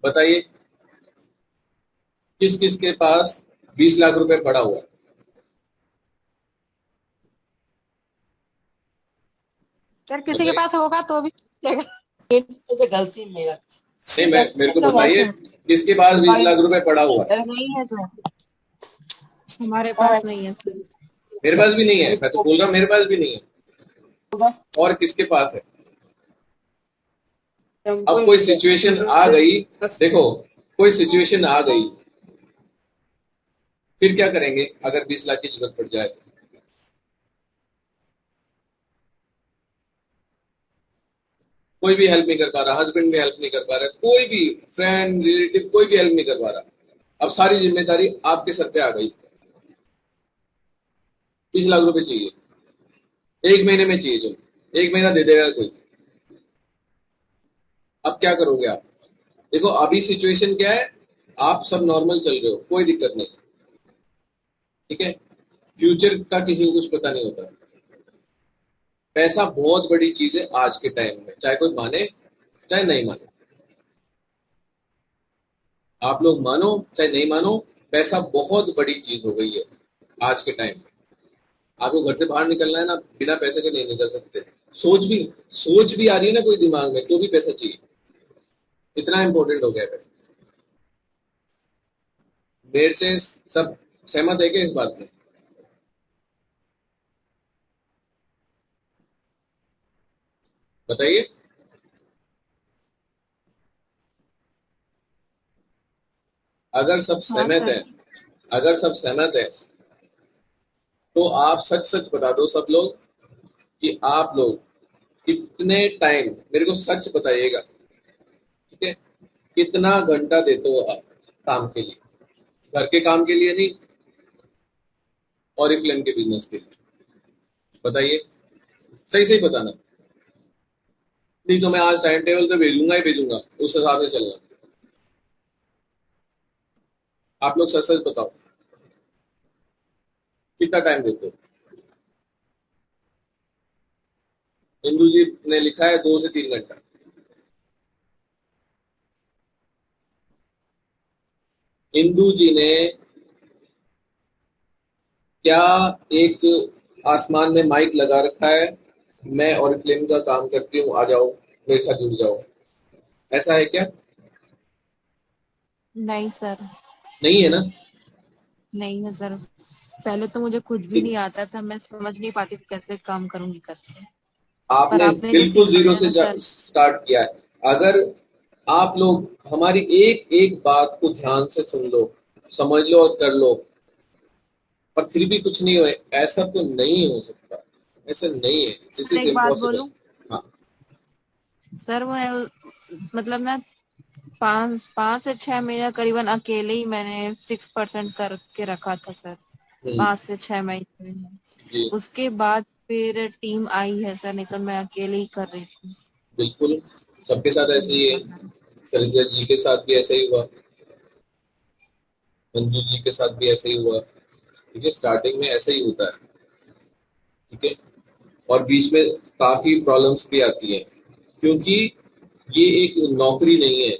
बताइए किस किस के पास 20 लाख रुपए पड़ा हुआ है? सर किसी के बताइए। पास होगा तो भी चलेगा। तो गलती मेरा नहीं, मेरे को चलो बताइए वैसे किसके पास 20 मोबाइल लाख रुपए पड़ा हुआ है? नहीं है तो हमारे पास नहीं है सर। मेरे पास भी नहीं है, मैं तो बोल रहा हूँ मेरे पास भी नहीं है। होगा। और किसके पास है? अब हमको कोई सिचुएशन आ गई, देखो कोई सिचुएशन आ गई, फिर क्या करेंगे अगर 20 लाख की जरूरत पड़ जाए? कोई भी हेल्प नहीं कर पा रहा, हस्बैंड भी हेल्प नहीं कर पा रहा, कोई भी फ्रेंड रिलेटिव कोई भी हेल्प नहीं कर पा रहा। अब सारी जिम्मेदारी आपके सर पे आ गई। 20 लाख रुपए चाहिए, 1 महीने में चाहिए, जो 1 महीना दे देगा कोई। अब क्या करोगे आप? देखो अभी सिचुएशन क्या है, आप सब नॉर्मल चल रहे हो, कोई दिक्कत नहीं, ठीक है। फ्यूचर का किसी को कुछ पता नहीं होता। पैसा बहुत बड़ी चीज है आज के टाइम में, चाहे कोई माने चाहे नहीं माने। आप लोग मानो चाहे नहीं मानो, पैसा बहुत बड़ी चीज हो गई है आज के टाइम में। आपको घर से बाहर निकलना है ना, बिना पैसे के नहीं निकल सकते। सोच भी आ रही है ना कोई दिमाग में, तो भी पैसा चाहिए। इतना इंपॉर्टेंट हो गया है पैसा। मेरे से सब सहमत है क्या इस बात में? बताइए। अगर सब हाँ सहमत सर। है, अगर सब सहमत है, तो आप सच सच बता दो सब लोग कि आप लोग कितने टाइम, मेरे को सच बताइएगा, ठीक है? कितना घंटा देते हो आप काम के लिए? घर के काम के लिए नहीं, और फिल्म के बिजनेस के लिए? बताइए, सही सही बताना। नहीं तो मैं आज टाइम टेबल पे भेजूंगा ही भेजूंगा, उस हिसाब से चलना। आप लोग सच सच बताओ, कितना टाइम देते हो? इंदू जी ने लिखा है 2 से 3 घंटा। इंदू जी ने क्या एक आसमान में माइक लगा रखा है, मैं और फिल्म का काम करती हूँ, आ जाओ मेरे साथ जुड़ जाओ, ऐसा है क्या? नहीं सर। नहीं है ना? नहीं है सर। पहले तो मुझे कुछ भी नहीं आता था, मैं समझ नहीं पाती थी कैसे काम करूंगी करके। पर आपने आपने जो बिल्कुल जीरो सिखाया से ना सर। स्टार्ट किया है। अगर आप लोग हमारी एक एक बात को ध्यान से सुन लो, समझ लो और कर लो, पर फिर भी कुछ नहीं हो, ऐसा तो नहीं हो सकता। ऐसा नहीं है, दिस सर इज एक बात इम्पॉसिबल। बोलूं। हाँ। सर मैं मतलब ना 5 5 से 6 महीना करीबन अकेले ही मैंने 6% करके रखा था सर। हम्म। 5 से 6 महीने में। जी। उसके बाद फिर टीम आई है सर, नहीं तो मैं अकेले ही कर रही थी। बिल्कुल, सबके साथ ऐसे ही है। सर सरिता जी के साथ भी ऐसा ही हुआ, मंजू जी के साथ भी ऐसा ही हुआ। ठीक है, स्टार्टिंग में ऐसा ही होता है, ठीक है। और बीच में काफी प्रॉब्लम्स भी आती हैं, क्योंकि ये एक नौकरी नहीं है,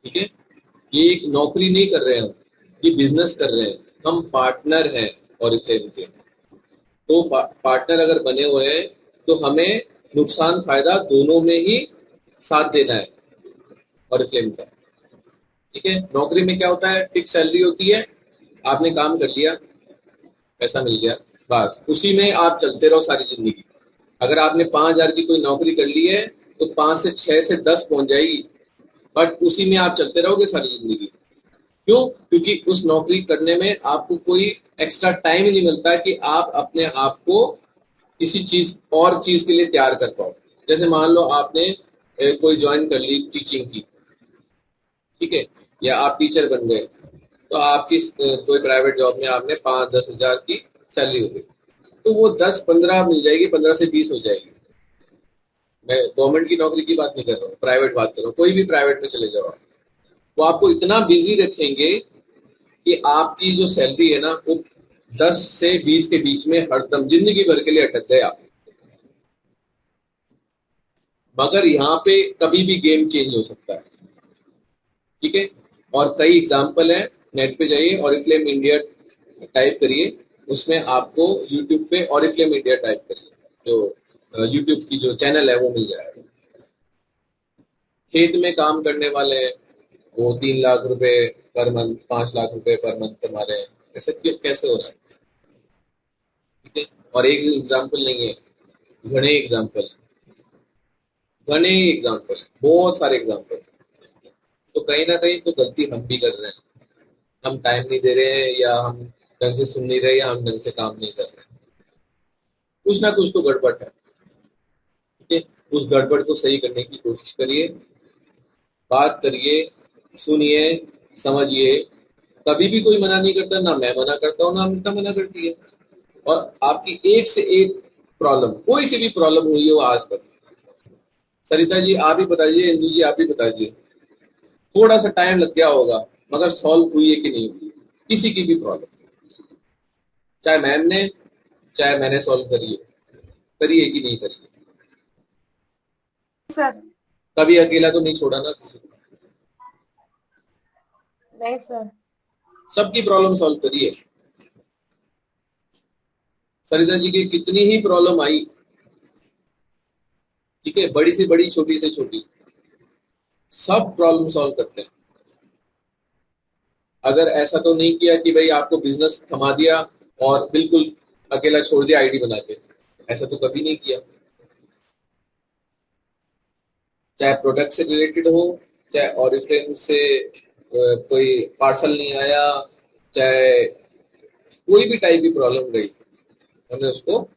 ठीक है। ये एक नौकरी नहीं कर रहे हैं हम, ये बिजनेस कर रहे हैं। हम पार्टनर हैं और के। तो पार्टनर अगर बने हुए हैं, तो हमें नुकसान फायदा दोनों में ही साथ देना है और क्लेम का, ठीक है। नौकरी में क्या होता है, फिक्स सैलरी होती है, आपने काम कर लिया, पैसा मिल गया, बस उसी में आप चलते रहो सारी जिंदगी। अगर आपने 5,000 की कोई नौकरी कर ली है, तो 5 से 6 से 10 पहुंच जाएगी, बट उसी में आप चलते रहोगे सारी जिंदगी। क्यों? क्योंकि उस नौकरी करने में आपको कोई एक्स्ट्रा टाइम ही नहीं मिलता कि आप अपने आप को किसी चीज और चीज के लिए तैयार कर पाओ। जैसे मान लो आपने कोई ज्वाइन कर ली टीचिंग की, ठीक है, या आप टीचर बन गए, तो आपकी कोई प्राइवेट जॉब में आपने 5-10 हज़ार की सैलरी हो गई, तो वो 10-15 मिल जाएगी, 15 से 20 हो जाएगी। मैं गवर्नमेंट की नौकरी की बात नहीं कर रहा हूँ, प्राइवेट बात कर रहा हूँ। कोई भी प्राइवेट में चले जाओ आप, वो आपको इतना बिजी रखेंगे कि आपकी जो सैलरी है ना, वो 10 से 20 के बीच में हरदम जिंदगी भर के लिए अटक गए आप। मगर यहाँ पे कभी भी गेम चेंज हो सकता है। ठीक है। और कई एग्जाम्पल है, नेट पे जाइए, ऑरिफ्लेम इंडिया टाइप करिए, उसमें आपको यूट्यूब पे ऑरिफ्लेम इंडिया टाइप करिए, जो यूट्यूब की जो चैनल है वो मिल जाएगा। खेत में काम करने वाले हैं, वो 3 लाख रुपए पर मंथ, 5 लाख रुपए पर मंथ कमा रहे हैं, ऐसे कैसे हो रहा है? ठीक है। और एक एग्जाम्पल नहीं है, घने एग्जाम्पल है, घने एग्जाम्पल है, बहुत सारे एग्जाम्पल है। तो कहीं ना कहीं तो गलती हम भी कर रहे हैं, हम टाइम नहीं दे रहे हैं, या हम ढंग से सुन नहीं रहे, या हम ढंग से काम नहीं कर रहे हैं। कुछ ना कुछ तो गड़बड़ है। ठीक है। उस गड़बड़ को सही करने की कोशिश करिए, बात करिए, सुनिए, समझिए। कभी भी कोई मना नहीं करता, ना मैं मना करता हूँ, ना अमृता मना करती है। और आपकी एक से एक प्रॉब्लम, कोई सी भी प्रॉब्लम हुई हो आज तक, सरिता जी आप ही बताइए, इंदु जी आप ही बताइए, थोड़ा सा टाइम लग गया होगा, मगर सॉल्व हुई है कि नहीं हुई किसी की भी प्रॉब्लम, चाहे मैम ने, चाहे मैंने सॉल्व करी है कि नहीं करी है? सर। कभी अकेला तो नहीं छोड़ा ना किसी को? नहीं सर। सबकी प्रॉब्लम सॉल्व करी है। सरिता जी की कितनी ही प्रॉब्लम आई, ठीक है, बड़ी से बड़ी, छोटी से छोटी, सब प्रॉब्लम सॉल्व करते हैं। अगर ऐसा तो नहीं किया कि भाई आपको बिजनेस थमा दिया और बिल्कुल अकेला छोड़ दिया आईडी बना के, ऐसा तो कभी नहीं किया। चाहे प्रोडक्ट से रिलेटेड हो, चाहे ऑरिफ्लेम से कोई पार्सल नहीं आया, चाहे कोई भी टाइप की प्रॉब्लम रही, हमने उसको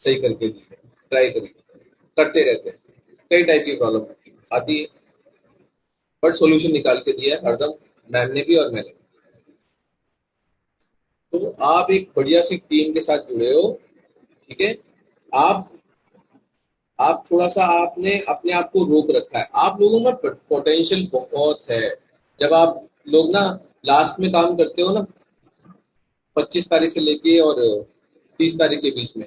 सही करके दी है, ट्राई करी, करते रहते हैं। कई टाइप की प्रॉब्लम आती है, बट सॉल्यूशन निकाल के दिया है हरदम, मैम ने भी और मैंने भी। तो आप एक बढ़िया सी टीम के साथ जुड़े हो, ठीक है। आप आप थोड़ा सा आपने अपने आप को रोक रखा है, आप लोगों में पोटेंशियल बहुत है। जब आप लोग ना लास्ट में काम करते हो ना, 25 तारीख से लेके और 30 तारीख के बीच में,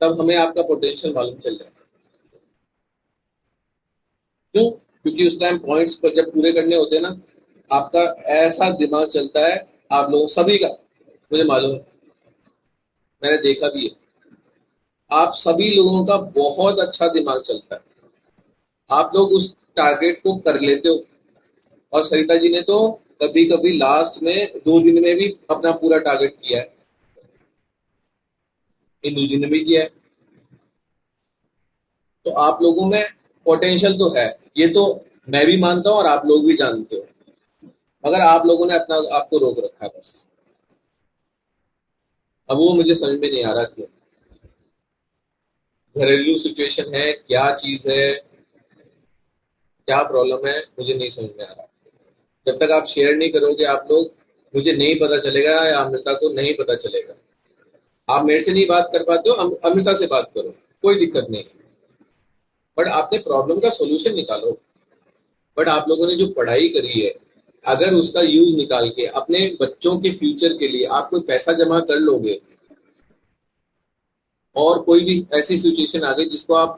तब हमें आपका पोटेंशियल मालूम चल जाएगा। क्यों? क्योंकि उस टाइम पॉइंट्स पर जब पूरे करने होते हैं ना, आपका ऐसा दिमाग चलता है, आप लोग सभी का, मुझे मालूम है, मैंने देखा भी है, आप सभी लोगों का बहुत अच्छा दिमाग चलता है। आप लोग उस टारगेट को कर लेते हो। और सरिता जी ने तो कभी कभी लास्ट में 2 दिन में भी अपना पूरा टारगेट किया है, इंदु जी ने भी किया है। तो आप लोगों में पोटेंशियल तो है, ये तो मैं भी मानता हूं और आप लोग भी जानते हो, मगर आप लोगों ने अपना आपको रोक रखा है बस। अब वो मुझे समझ में नहीं आ रहा क्यों, घरेलू सिचुएशन है, क्या चीज है, क्या प्रॉब्लम है, मुझे नहीं समझ में आ रहा। जब तक आप शेयर नहीं करोगे आप लोग, मुझे नहीं पता चलेगा, या अमृता को नहीं पता चलेगा। आप मेरे से नहीं बात कर पाते हो, अमृता से बात करो, कोई दिक्कत नहीं, बट आपने प्रॉब्लम का सोल्यूशन निकालो। बट आप लोगों ने जो पढ़ाई करी है, अगर उसका यूज निकाल के अपने बच्चों के फ्यूचर के लिए आप कोई पैसा जमा कर लोगे, और कोई भी ऐसी सिचुएशन आ गई जिसको आप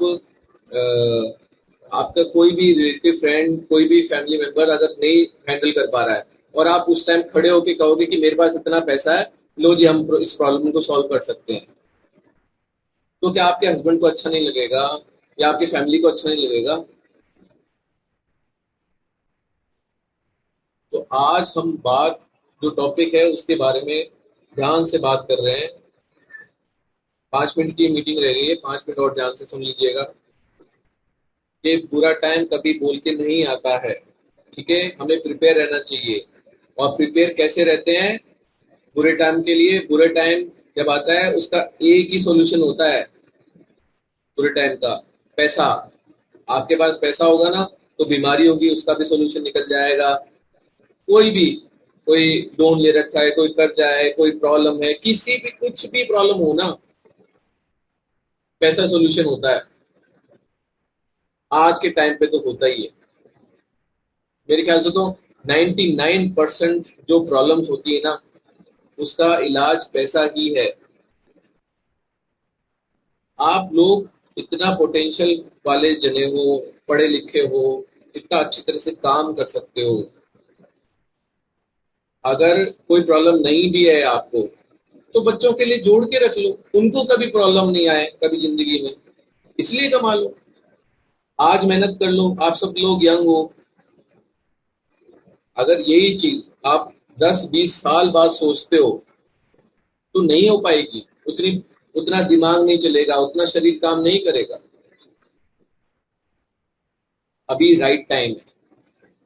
आपका कोई भी रिलेटिव फ्रेंड, कोई भी फैमिली मेंबर अगर नहीं हैंडल कर पा रहा है, और आप उस टाइम खड़े होके कहोगे कि मेरे पास इतना पैसा है, लो जी हम इस प्रॉब्लम को सॉल्व कर सकते हैं, तो क्या आपके हस्बैंड को अच्छा नहीं लगेगा, या आपकी फैमिली को अच्छा नहीं लगेगा? तो आज हम बात, जो टॉपिक है उसके बारे में ध्यान से बात कर रहे हैं। 5 मिनट की मीटिंग रह गई है, 5 मिनट और ध्यान से सुन लीजिएगा। कि बुरा टाइम कभी बोल के नहीं आता है, ठीक है, हमें प्रिपेयर रहना चाहिए। और प्रिपेयर कैसे रहते हैं बुरे टाइम के लिए? बुरे टाइम जब आता है उसका एक ही सॉल्यूशन होता है बुरे टाइम का, पैसा। आपके पास पैसा होगा ना, तो बीमारी होगी उसका भी सॉल्यूशन निकल जाएगा। कोई भी, कोई लोन ले रखा है, कोई कर्जा है, कोई प्रॉब्लम है, किसी भी कुछ भी प्रॉब्लम हो ना, पैसा सॉल्यूशन होता है। आज के टाइम पे तो होता ही है। मेरे ख्याल से तो 99% जो प्रॉब्लम्स होती है ना, उसका इलाज पैसा ही है। आप लोग इतना पोटेंशियल वाले जने हो, पढ़े लिखे हो, कितना अच्छी तरह से काम कर सकते हो। अगर कोई प्रॉब्लम नहीं भी है आपको तो बच्चों के लिए जोड़ के रख लो, उनको कभी प्रॉब्लम नहीं आए कभी जिंदगी में, इसलिए कमा लो। आज मेहनत कर लो, आप सब लोग यंग हो। अगर यही चीज आप 10-20 साल बाद सोचते हो तो नहीं हो पाएगी, उतना दिमाग नहीं चलेगा, उतना शरीर काम नहीं करेगा। अभी राइट टाइम है,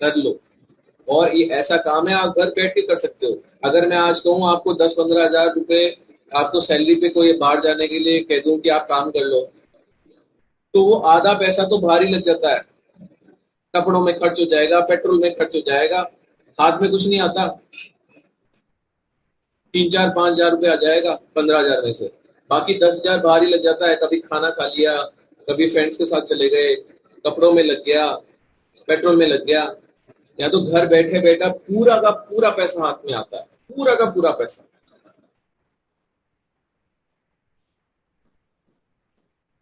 कर लो। और ये ऐसा काम है आप घर बैठ के कर सकते हो। अगर मैं आज कहूँ आपको 10-15 हजार रुपए आपको सैलरी पे कोई बाहर जाने के लिए कह दूं कि आप काम कर लो, तो वो आधा पैसा तो बाहर ही लग जाता है। कपड़ों में खर्च हो जाएगा, पेट्रोल में खर्च हो जाएगा, हाथ में कुछ नहीं आता। 3-4-5 हजार रुपये आ जाएगा 15 हजार में से, बाकी 10 हजार बाहर ही लग जाता है। कभी खाना खा लिया, कभी फ्रेंड्स के साथ चले गए, कपड़ों में लग गया, पेट्रोल में लग गया, या तो घर बैठे बैठा पूरा का पूरा पैसा हाथ में आता है, पूरा का पूरा पैसा।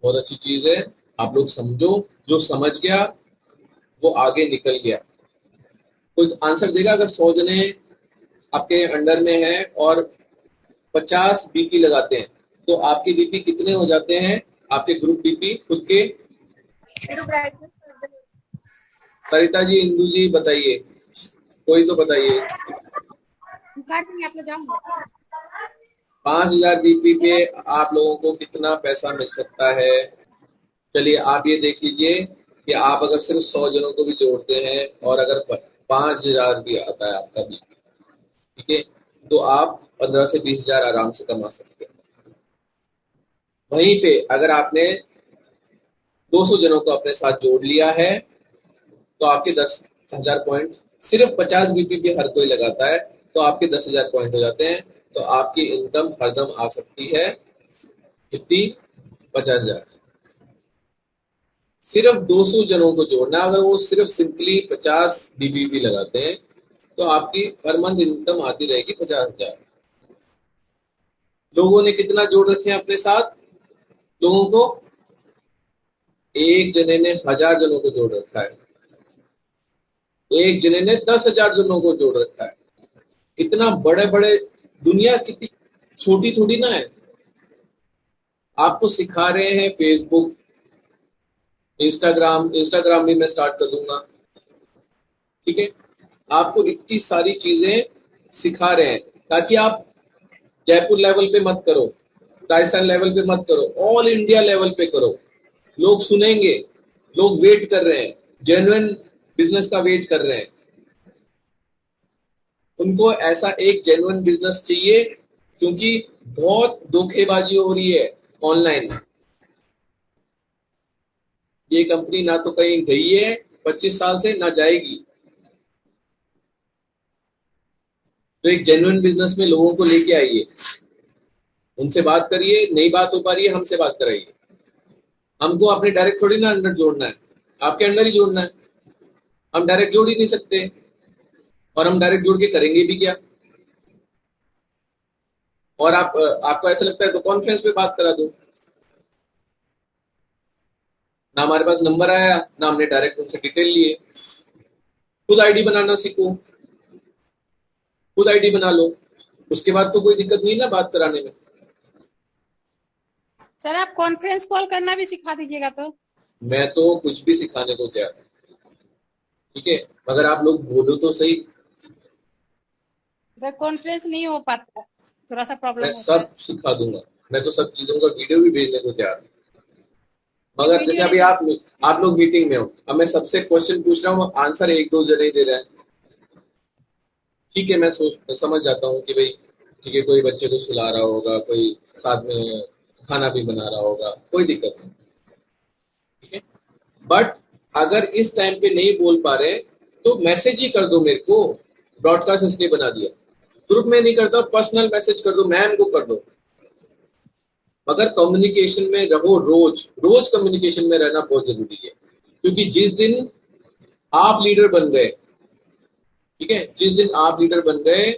बहुत अच्छी चीज है, आप लोग समझो। जो समझ गया वो आगे निकल गया। कोई आंसर देगा? अगर 100 जने आपके अंडर में है और 50 बीपी लगाते हैं तो आपके बीपी कितने हो जाते हैं? आपके ग्रुप बीपी खुद के? सरिता जी, इंदू जी बताइए, कोई तो बताइए। 5,000 बीपी पे आप लोगों को कितना पैसा मिल सकता है? चलिए आप ये देख लीजिए कि आप अगर सिर्फ 100 जनों को भी जोड़ते हैं और अगर 5,000 भी आता है आपका बीपी, ठीक है, तो आप 15 से 20 हजार आराम से कमा सकते हैं। वहीं पे अगर आपने 200 जनों को अपने साथ जोड़ लिया है तो आपके 10,000 पॉइंट, सिर्फ 50 बीपी पे हर कोई लगाता है तो आपके 10,000 पॉइंट हो जाते हैं। तो आपकी इनकम हरदम आ सकती है कितनी? 50,000। सिर्फ 200 जनों को जोड़ना, अगर वो सिर्फ सिंपली 50 बीबी भी लगाते हैं तो आपकी हर मंथ इनकम आती रहेगी 50,000। लोगों ने कितना जोड़ रखे हैं अपने साथ? लोगों को एक जने ने 1,000 जनों को जोड़ रखा है, एक जने ने 10,000 जनों को जोड़ रखा है। इतना बड़े बड़े, दुनिया कितनी छोटी थोड़ी ना है। आपको सिखा रहे हैं फेसबुक, इंस्टाग्राम भी मैं स्टार्ट कर दूंगा, ठीक है। आपको इतनी सारी चीजें सिखा रहे हैं ताकि आप जयपुर लेवल पे मत करो, राजस्थान लेवल पे मत करो, ऑल इंडिया लेवल पे करो। लोग सुनेंगे, लोग वेट कर रहे हैं, जेन्युइन बिजनेस का वेट कर रहे हैं। उनको ऐसा एक जेन्युइन बिजनेस चाहिए, क्योंकि बहुत धोखेबाजी हो रही है ऑनलाइन। ये कंपनी ना तो कहीं गई है 25 साल से, ना जाएगी। तो एक जेन्युइन बिजनेस में लोगों को लेके आइए, उनसे बात करिए, नहीं बात हो पा रही है हमसे बात कराइए। हमको अपने डायरेक्ट थोड़ी ना अंडर जोड़ना है, आपके अंडर ही जोड़ना है। हम डायरेक्ट जोड़ ही नहीं सकते, और हम डायरेक्ट जोड़ के करेंगे भी क्या? और आपको ऐसा लगता है तो कॉन्फ्रेंस पे बात करा दो। ना हमारे पास नंबर आया, ना हमने डायरेक्ट उनसे डिटेल लिए। खुद आईडी बनाना सीखो, खुद आईडी बना लो, उसके बाद तो कोई दिक्कत नहीं ना बात कराने में। सर आप कॉन्फ्रेंस कॉल करना भी सिखा दीजिएगा तो। मैं तो कुछ भी सिखाने को तैयार हूं, ठीक है, मगर आप लोग बोलो तो सही। सर कॉन्फ्रेंस नहीं हो पाता, थोड़ा सा प्रॉब्लम मैं होता है। सब सिखा दूंगा, मैं तो सब चीजों का वीडियो भी भेजने को तैयार हूँ। मगर जैसे अभी आप लोग मीटिंग में हो, अब मैं सबसे क्वेश्चन पूछ रहा हूँ, आंसर एक दो जने दे रहे हैं, ठीक है। मैं समझ जाता हूँ कि भाई ठीक है, कोई बच्चे को सुला रहा होगा, कोई साथ में खाना भी बना रहा होगा, कोई दिक्कत नहीं, ठीक है। बट अगर इस टाइम पे नहीं बोल पा रहे तो मैसेज ही कर दो मेरे को। ब्रॉडकास्ट इसलिए बना दिया, ग्रुप में नहीं करता, पर्सनल मैसेज कर दो, मैम को कर दो। मगर कम्युनिकेशन में रहो, रोज रोज कम्युनिकेशन में रहना बहुत जरूरी है। क्योंकि जिस दिन आप लीडर बन गए, ठीक है, जिस दिन आप लीडर बन गए,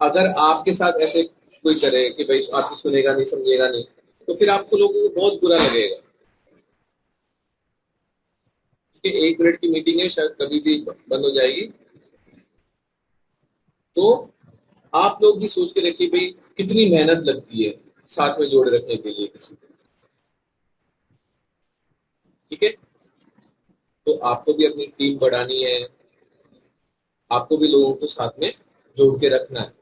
अगर आपके साथ ऐसे कोई करे कि भाई आपकी सुनेगा नहीं, समझेगा नहीं, तो फिर आपको लोगों को बहुत बुरा लगेगा, कि 1 मिनट की मीटिंग है, शायद कभी भी बंद हो जाएगी। तो आप लोग भी सोच के रखिए भाई कितनी मेहनत लगती है साथ में जोड़े रखने के लिए किसी को। ठीक है, तो आपको भी अपनी टीम बढ़ानी है, आपको भी लोगों को साथ में जोड़ के रखना है।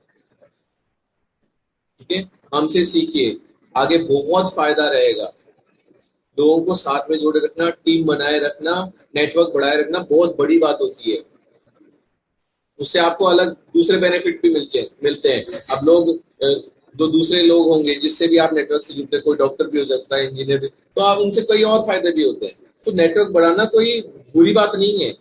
ठीक है, हमसे सीखिए, आगे बहुत फायदा रहेगा। लोगों को साथ में जोड़े रखना, टीम बनाए रखना, नेटवर्क बढ़ाए रखना बहुत बड़ी बात होती है। उससे आपको अलग दूसरे बेनिफिट भी मिलते हैं। अब लोग जो दूसरे लोग होंगे जिससे भी आप नेटवर्क से जुड़ते हैं, कोई डॉक्टर भी हो सकता है, इंजीनियर भी, तो आप उनसे कई और फायदे भी होते हैं। तो नेटवर्क बढ़ाना कोई बुरी बात नहीं है,